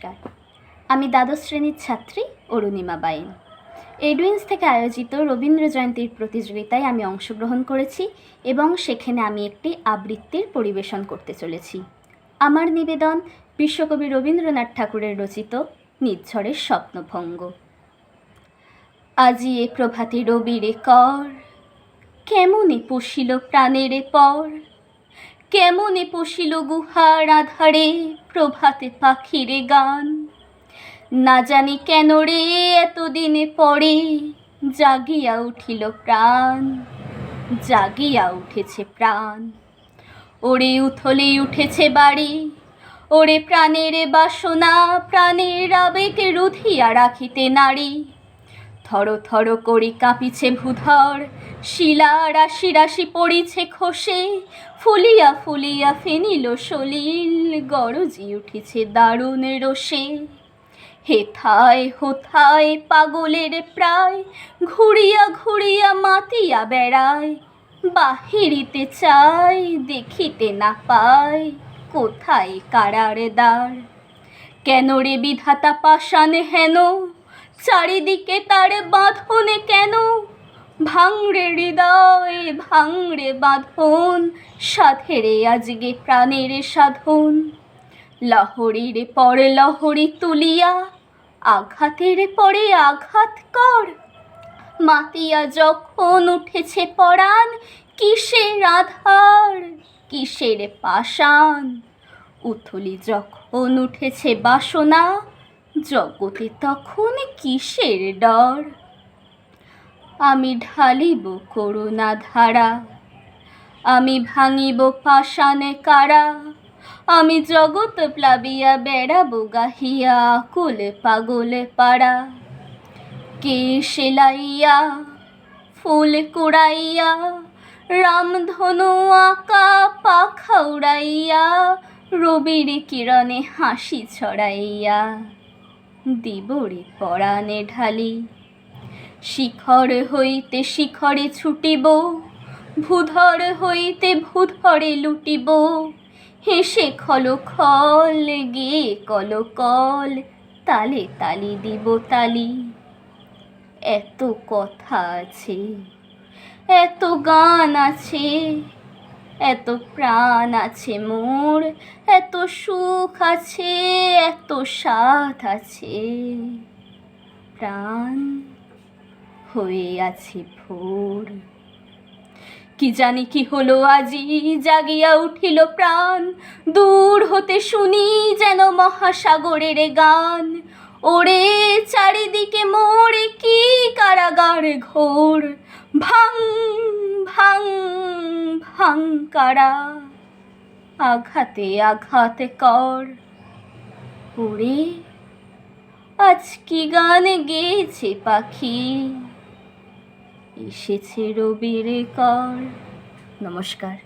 নমস্কার, আমি দ্বাদশ শ্রেণীর ছাত্রী অরুণিমা বাইন। এডুইন্স থেকে আয়োজিত রবীন্দ্র জয়ন্তীর প্রতিযোগিতায় আমি অংশগ্রহণ করেছি এবং সেখানে আমি একটি আবৃত্তির পরিবেশন করতে চলেছি। আমার নিবেদন বিশ্বকবি রবীন্দ্রনাথ ঠাকুরের রচিত নিঝড়ের স্বপ্নভঙ্গ। আজি এ প্রভাতে রবিরে কর, কেমনে পশিল প্রাণের পর, কেমনে পশিল গুহার আধারে প্রভাতে পাখিরে গান। না জানি কেন রে এতদিনে পরে জাগিয়া উঠিল প্রাণ, জাগিয়া উঠেছে প্রাণ। ওরে উথলে উঠেছে বাড়ি, ওরে প্রাণের বাসনা, প্রাণের আবেগে রুধিয়া রাখিতে নারী। থর থর করি কাঁপিছে ভূধর, শিলা রাশি রাশি পড়িছে খসে, ফুলিয়া ফুলিয়া ফেনিল সলিল, গরজি উঠিছে দারুণ রোষে। হেথায় হোথায় পাগলের প্রায়, ঘুরিয়া ঘুরিয়া মাতিয়া বেড়ায়। বাহিরিতে চাই দেখিতে না পায়, কোথায় কারার দ্বার। কেন রে বিধাতা পাষাণ হেন, চারিদিকে তার বাঁধনে কেন। ভাঙড়ে হৃদয় ভাঙড়ে বাঁধন, সাধেরে আজকে প্রাণের সাধন। লহরীর পর লহরী তুলিয়া, আঘাতের পরে আঘাত কর। মাতিয়া যখন উঠেছে পরাণ, কিসের আধার কিসের পাষাণ। উথলি যখন উঠেছে বাসনা, জগতে তখন কিসের ডর। আমি ঢালিব করুণা ধারা, আমি ভাঙিব পাষাণে কারা। আমি জগৎ প্লাবিয়া বেড়াবো গাহিয়া কুল পাগল পাড়া। কে সেলাইয়া ফুল কুড়াইয়া, রামধনু আঁকা পাখা উড়াইয়া, রবির কিরণে হাসি ছড়াইয়া দিবরে পরাণে ঢালি। শিখর হইতে শিখরে ছুটিব, ভূধর হইতে ভূধরে লুটিব। হেসে খল খল গেয়ে কল কল, তালে তালি দিব তালি। এত কথা আছে, এত গান আছে, এত প্রাণ আছে মোর, এত সুখ আছে, এত সাথ আছে। প্রাণ হয়ে আছে ভোর। কি জানি কি হলো আজি, জাগিয়া উঠিল প্রাণ। দূর হতে শুনি যেন মহাসাগরের গান। ওরে চারিদিকে মোরে কি কারাগার ঘোর। ভাং ভাং ভাং কারা, আঘাতে আঘাত কর। ওরে আজ কি গান গেয়েছে পাখি, এসেছে রবির কর। নমস্কার।